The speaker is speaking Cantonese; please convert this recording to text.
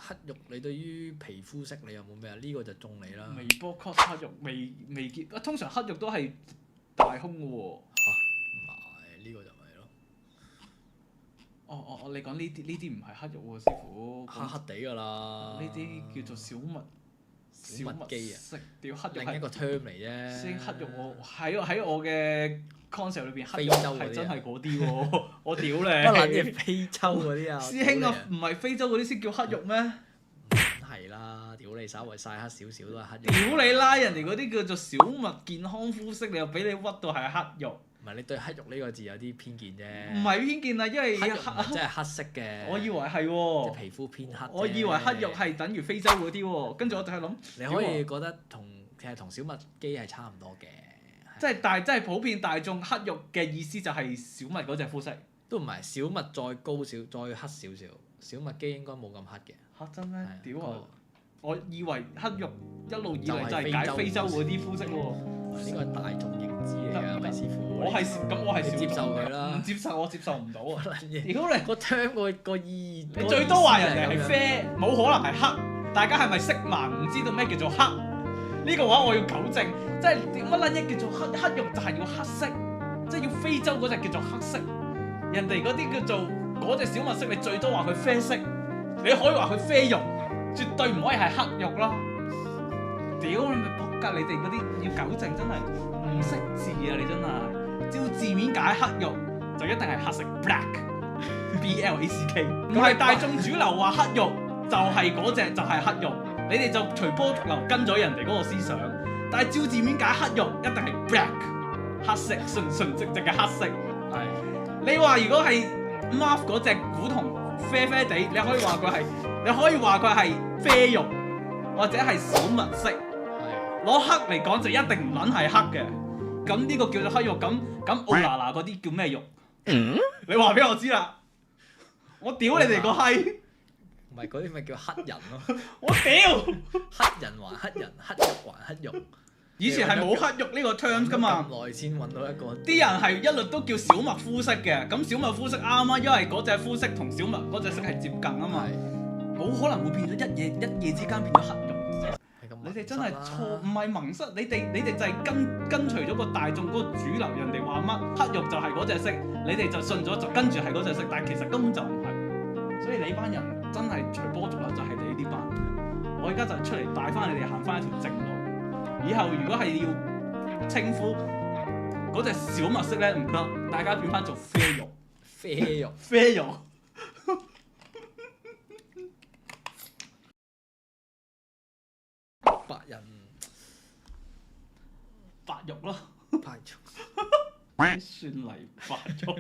黑肉，你對於皮膚色你有冇咩啊？呢個就中你啦。微波 cos 黑肉未見，通常黑肉都係大胸嘅喎。唔係呢個就咪咯。你講呢啲唔係黑肉喎，師傅。黑黑地㗎啦。呢啲叫做小麥肌啊。色，屌黑肉另一個 term 嚟啫。先黑肉喺我嘅 concept 裏邊，黑肉係真係嗰啲喎。我屌你！乜撚嘢非洲嗰啲啊？師兄啊，唔係非洲嗰啲先叫黑肉咩？係啦，屌你稍微曬黑少少都係黑肉。屌你啦！人哋嗰啲叫做小麥健康膚色，你又俾你屈到係黑肉。唔係你對黑肉呢個字有啲偏見啫。唔係偏見啊，因為黑肉唔係真係黑色嘅。我以為係即喎。係皮膚偏黑。我以為黑肉係等於非洲嗰啲喎，跟住我就係諗。你可以覺得其實同小麥肌係差唔多嘅。即係普遍大眾黑肉嘅意思就係小麥嗰隻膚色。都唔係小麥再高少再黑少少，小麥肌應該冇咁黑嘅。嚇真咩？係屌啊！我以為黑肉一路以嚟就係解非洲嗰啲膚色喎。呢個係大眾認知嚟㗎，咪師傅。我係接受佢啦。唔接受，我接受唔到啊！乜撚嘢？屌你！個 term 個意義。你最多話人哋係啡，冇可能係黑。大家係咪色盲？唔知道咩叫做黑？呢個話我要糾正，即係點乜撚嘢叫做黑肉就係要黑色，即係要非洲嗰隻叫做黑色。人哋嗰啲叫做嗰隻小麥色，你最多話佢啡色，你可以話佢啡肉，絕對唔可以係黑肉啦。屌你咪仆街！你哋嗰啲要糾正真係唔識字啊！你真係照字面解黑肉就一定係黑色 black，B-L-A-C-K， 唔係大眾主流話黑肉就係嗰隻就係黑肉，你哋就隨波逐流跟咗人哋嗰個思想，但係照字面解黑肉一定係 black， 黑色純直嘅黑色。係。你話如果係 Marv 嗰隻古銅啡啡地，你可以話佢係啡肉，或者係小麥色。攞黑嚟講就一定唔撚係黑嘅，咁呢個叫做黑肉，咁奧拿拿嗰啲叫咩肉？你話俾我知啦，我屌你哋個閪！唔係嗰啲咪叫黑人咯？我屌！黑人還黑人，黑肉還黑肉。以前係冇黑肉呢個 terms 噶嘛。咁耐先揾到一個。啲人係一律都叫小麥膚色嘅，咁小麥膚色啱啊，因為嗰隻膚色同小麥嗰隻色係接近啊嘛，冇可能會變咗一夜之間變咗黑肉。你哋真係錯，唔係蒙塞，你哋就係跟隨咗個大眾嗰個主流，人哋話乜黑肉就係嗰隻色，你哋就信咗就跟住係嗰隻色，但係其實根本就唔係，所以你班人真係隨波逐流就係你呢班。我而家就出嚟帶翻你哋行翻一條正路，以後如果係要稱呼嗰隻小麥色咧唔得，大家變翻做啡肉，啡肉。白肉咯，白肉算嚟白肉。